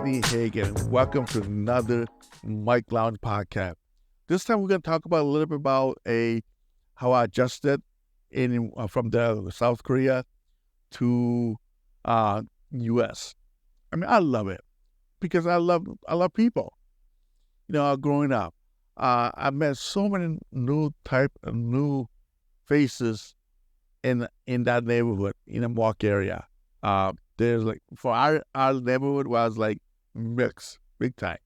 Anthony Hagen. Welcome to another Mike Lounge podcast. This time we're going to talk about a little bit about how I adjusted from the South Korea to U.S. I mean, I love it because I love people. Growing up, I met so many new faces in that neighborhood in the Milwaukee area. There's for our neighborhood was mixed, big time.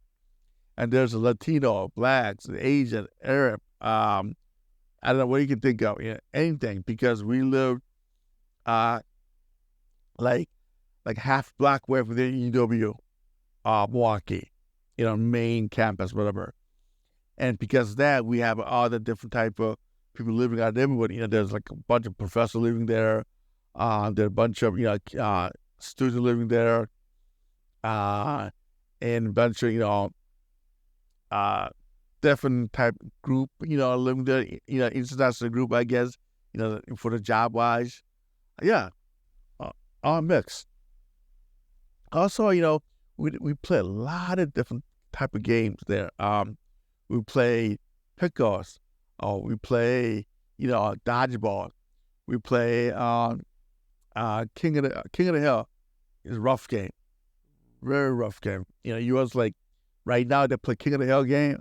And there's a Latino, blacks, Asian, Arab. I don't know what you can think of, anything, because we lived like half block away from the UW, Milwaukee, main campus, whatever. And because of that, we have all the different type of people living in our neighborhood. There's like a bunch of professors living there. There's a bunch of students living there, and a bunch of different type group living there. International group, I guess. For the job wise, yeah, all mixed. Also, we play a lot of different type of games there. We play pickles. We play dodgeball. We play King of the Hill. It's a rough game, very rough game. You was right now they play King of the Hill game.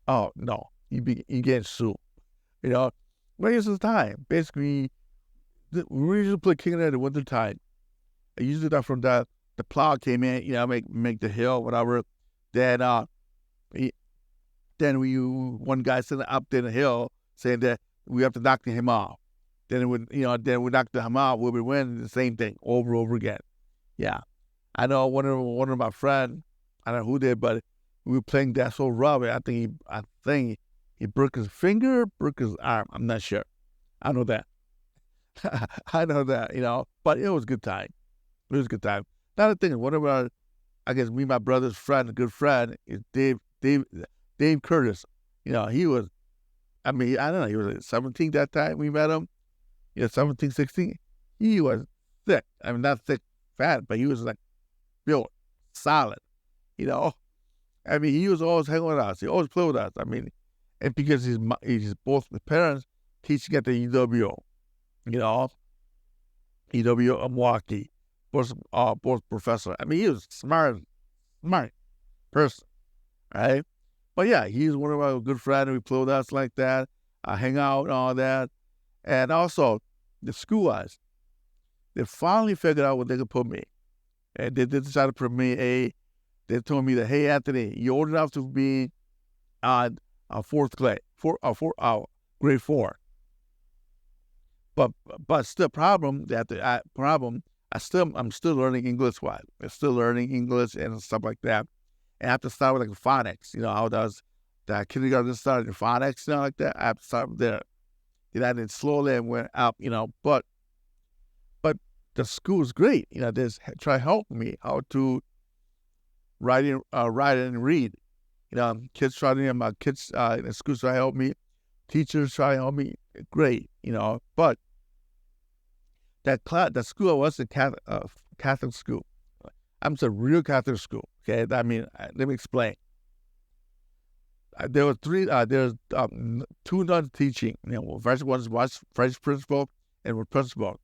Oh no, you get sued. When is the time? Basically, we usually play King of the Hill in the winter time. Usually that from the plow came in, make the hill, whatever. Then one guy sitting up in the hill saying that we have to knock him off. Then we knock him off, we'll be winning the same thing over and over again. Yeah, I know one of my friends, I don't know who did, but we were playing that so rough. I think he broke his finger, broke his arm. I'm not sure. I know that. I know that. But it was a good time. It was a good time. Another thing, one of our, I guess me and my brother's friend, a good friend, is Dave Curtis. He was, I don't know, he was 17 that time we met him. 17, 16. He was thick. I mean, not thick, fat, but he was built, solid. He was always hanging with us. He always played with us. I mean, and because he's both the parents teaching at the UW, UW of Milwaukee, both professor. I mean, he was smart person, right? But yeah, he's one of our good friends. We play with us like that, hang out and all that. And also, the school-wise, they finally figured out what they could put me. And they decided to put me they told me that, hey, Anthony, you're old enough to be on grade 4. But still, I'm still learning English. I'm still learning English and stuff like that. And I have to start with phonics. How does the kindergarten started in phonics, like that. I have to start there. I did slowly and went up, but the school is great. They try helping me how to write and read. Kids try to, my kids in the school try to help me. Teachers try to help me. Great, but the school was a Catholic school. I'm a real Catholic school. Okay, I mean, let me explain. There were there's 2 nuns teaching. First one was French principal and was principal.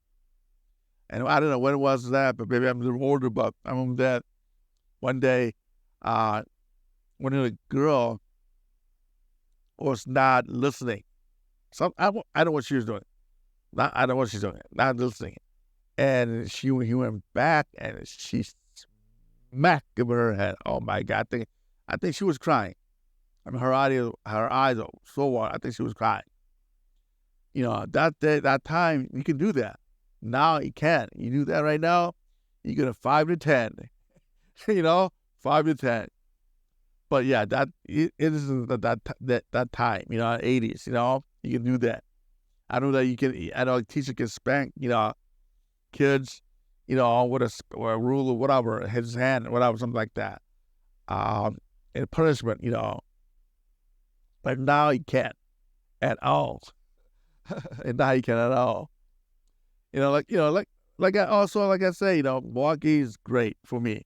And I don't know when it was that, but maybe I'm a little older. But I remember that one day, when the girl was not listening. I don't know what she was doing. I don't know what she's doing. Not listening. And he went back and she smacked him in her head. Oh my God! I think she was crying. I mean, her eyes are so wide. I think she was crying. That time you can do that. Now you can't. You do that right now, you get a 5 to 10. 5 to 10. But yeah, it is that time. 80s. You can do that. I know that you can. I know a teacher can spank kids, with a rule or whatever, his hand, whatever, something like that. And punishment, But now he can't at all. And now he can't at all. Like I say, Milwaukee is great for me.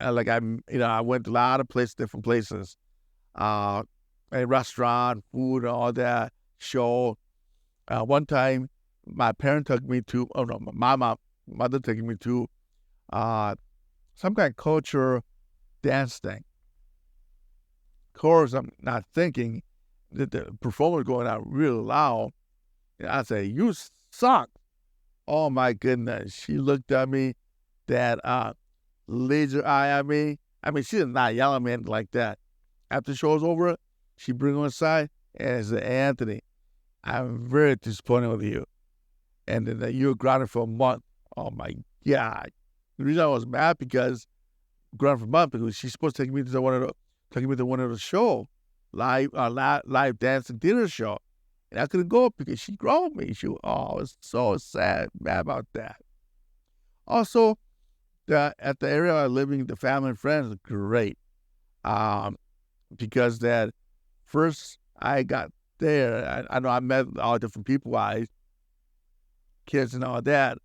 I went to a lot of places, different places, a restaurant, food, all that, show. One time, my parent took me to, oh no, my mother took me to some kind of culture dance thing. Of course, I'm not thinking that the performer was going out really loud. And I say, "You suck." Oh my goodness. She looked at me, that laser eye at me. I mean, she did not yell at me anything like that. After the show was over, she bring me aside and said, "Anthony, I'm very disappointed with you. And then you were grounded for a month." Oh my God. The reason I was mad because grounded for a month because she's supposed to take me to one of the show, live dance and theater show. And I couldn't go because she grounded me. I was so sad, mad about that. Also, at the area I living, the family and friends are great. Because that first I got there, I know I met all different people, kids and all that.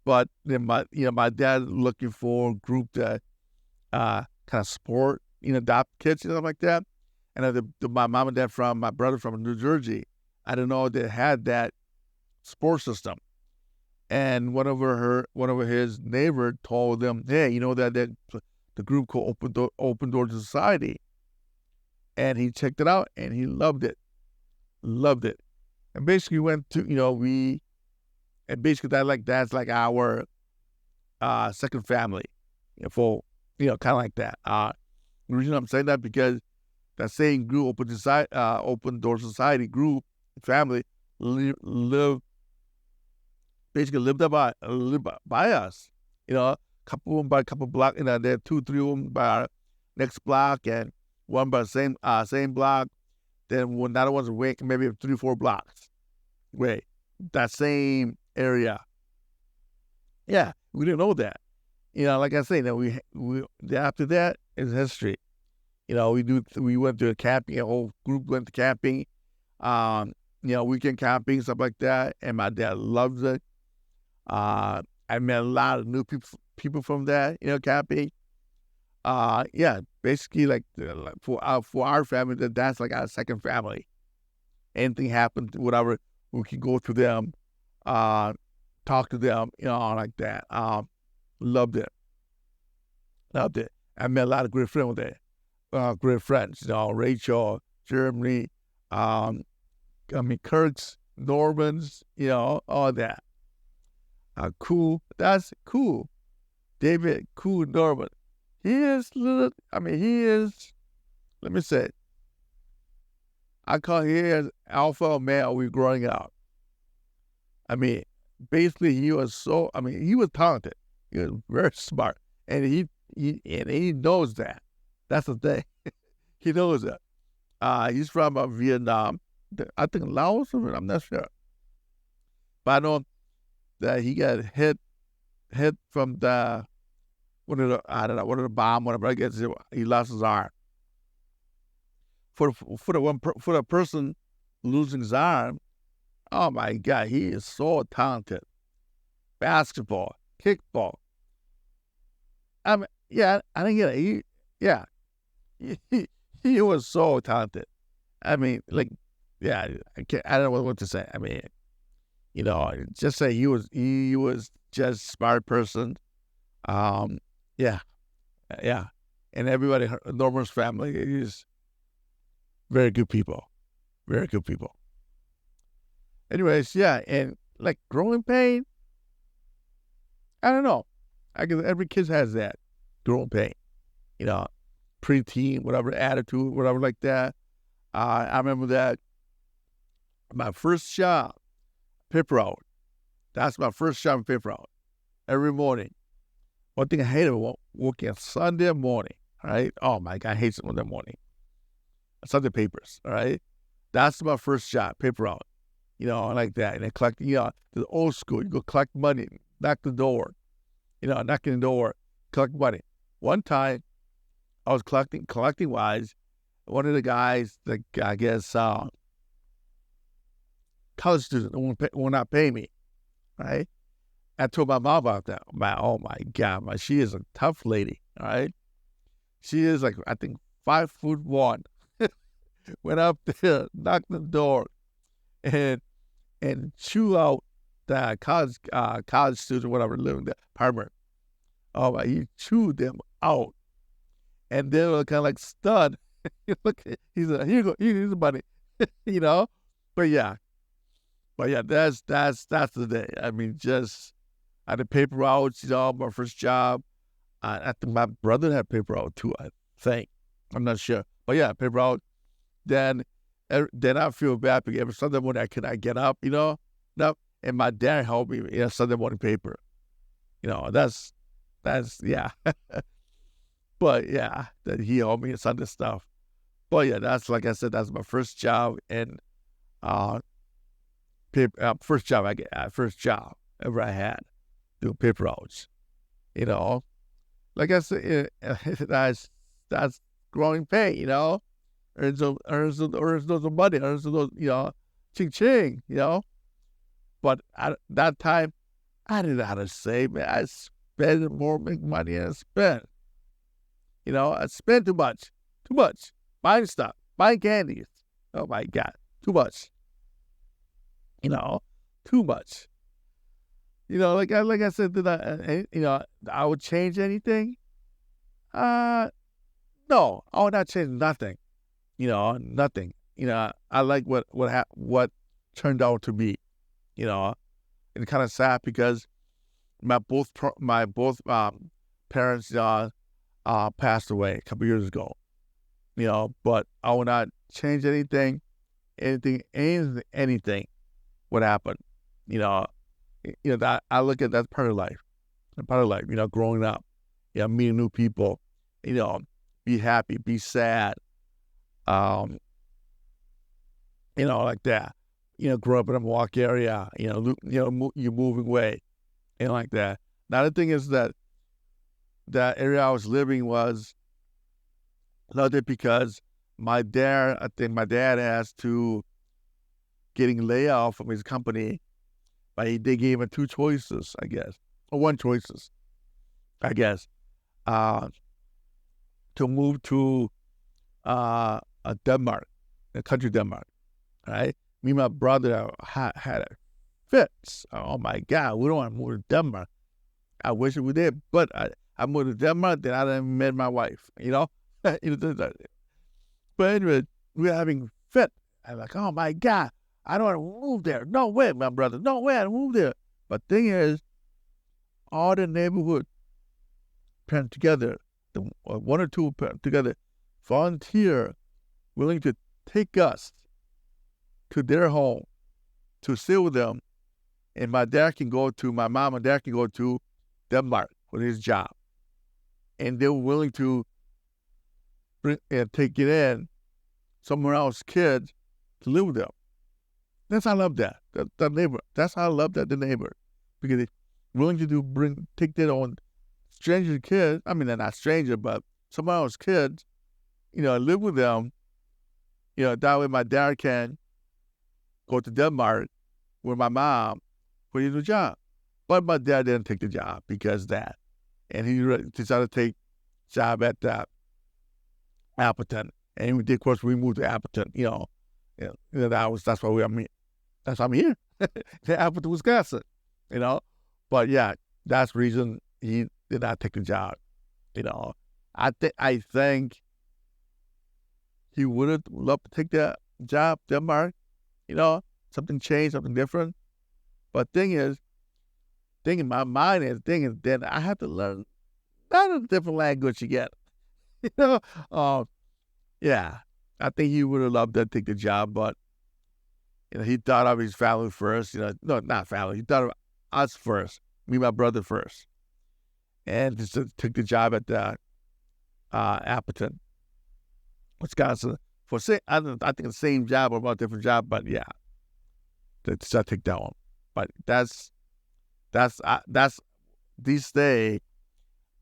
But then my dad looking for a group that kind of sport, adopt kids, like that. And my mom and dad my brother from New Jersey, I didn't know they had that sports system. And one of his neighbor told them, "Hey, that the group called Open Door to Society." And he checked it out and he loved it. And basically went to, that's like our second family, for, kind of like that. The reason I'm saying that because that same group, Open Door Society group, family, lived by us. Couple of them by a couple blocks. There are 2, 3 of them by our next block, and one by the same block. Then another one's away, maybe 3, 4 blocks away. That same area. Yeah, we didn't know that. Like I say, we after that is history. We went to a camping. A whole group went to camping. Weekend camping, stuff like that. And my dad loves it. I met a lot of new people from that, camping. Basically, for our family, that's like our second family. Anything happened, whatever, we can go to them, talk to them, like that. Loved it. I met a lot of great friends there. Great friends, Rachel, Germany, Kurt's, Norman's, all that. Cool. That's cool. David, cool Norman. He is, let me say, I call him alpha male we growing up. Basically he was talented. He was very smart. And he knows that. That's the thing. He knows that. He's from Vietnam. I think Laos, I'm not sure. But I know that he got hit from one of the bomb, whatever. I guess he lost his arm. For the person losing his arm, oh my God, he is so talented. Basketball, kickball. I didn't get it. He was so talented. I don't know what to say. Just say he was just a smart person. And everybody, Norman's family is very good people. Very good people. Anyways, and like growing pain, I don't know. I guess every kid has that growing pain. Preteen, whatever attitude, whatever like that. I remember that my first job, paper route. That's my first job in paper route. Every morning. One thing I hated was working on Sunday morning. All right. Oh my God, I hate Sunday morning. Sunday papers. All right. That's my first job, paper route. Like that. And then collect, the old school. You go collect money, knock the door. Knocking the door, collect money. One time, I was collecting wise. One of the guys, I guess, college student, will not pay me, right? I told my mom about that. Oh my God, she is a tough lady, all right? She is like, I think 5'1". Went up there, knocked the door, and chew out the college students or whatever living there, apartment. Oh my, he chewed them out, and they were kind of like stunned. Look, he's like, here you go, here's the money, you know. But yeah, that's the day. I mean, just I had paper routes, my first job. I think my brother had paper route too. I think, I'm not sure, but yeah, paper route. Then I feel bad because every Sunday morning I get up, no, and my dad helped me Sunday morning paper. That's yeah. But yeah, that he helped me in Sunday stuff. But yeah, that's like I said, that's my first job and first job ever I had doing paper routes. Like I said, that's growing pay. Earns those money, earns those ching ching. But at that time, I didn't know how to save. Man, I spent more money than I spent. I spent too much, buying stuff, buying candies. Oh my God, too much. Too much. Like I said, I would change anything? No, I would not change nothing. Nothing. I like what turned out to be. And kind of sad because my both parents passed away a couple years ago. But I would not change anything what happened. That I look at that's part of life. Part of life, growing up, meeting new people, be happy, be sad, like that. Grow up in a Milwaukee area, you're moving away, and like that. Now the thing is that area I was living was loved it because I think my dad asked to getting laid off from his company, but they gave him two choices, I guess, or one choices, I guess, to move to Denmark, country Denmark, right? Me and my brother had a fits. Oh my God, we don't want to move to Denmark. I wish we did, but I moved to Denmark, then I didn't met my wife, But anyway, we were having fit. I'm like, oh my God, I don't want to move there. No way, my brother. No way I move there. But thing is, all the neighborhood parents together, one or two parents together, volunteer, willing to take us to their home to stay with them, and my mom and dad can go to Denmark for his job, and they were willing to bring and take it in somewhere else kids to live with them. That's how I love that neighbor. That's how I love the neighbor, because they're willing to take their own stranger kids. I mean, they're not stranger, but someone else's kids, live with them. That way my dad can go to Denmark with my mom for his new job. But my dad didn't take the job because of that. And he decided to take job at Appleton. And of course, we moved to Appleton, that's why that's why I'm here. Appleton, Wisconsin, But yeah, that's the reason he did not take the job. I think he would have loved to take that job, Denmark, something changed, something different. But thing in my mind is, then I have to learn not a different language again. Yeah, I think he would have loved to take the job, but he thought of his family first. No, not family. He thought of us first, me and my brother first, and just took the job at Appleton, Wisconsin. I think the same job or about a different job, but yeah, I take that one. But that's this day.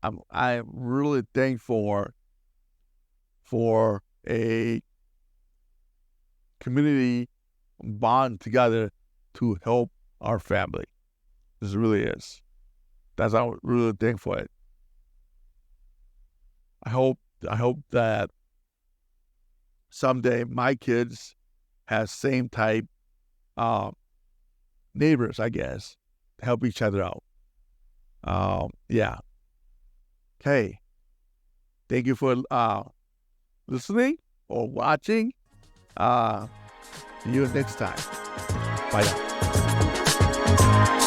I'm really thankful for a community bond together to help our family. This really is. That's how I'm really thankful for it. I hope hope that someday my kids have same type neighbors, I guess, to help each other out. Yeah. Okay. Thank you for listening or watching. See you next time. Bye now.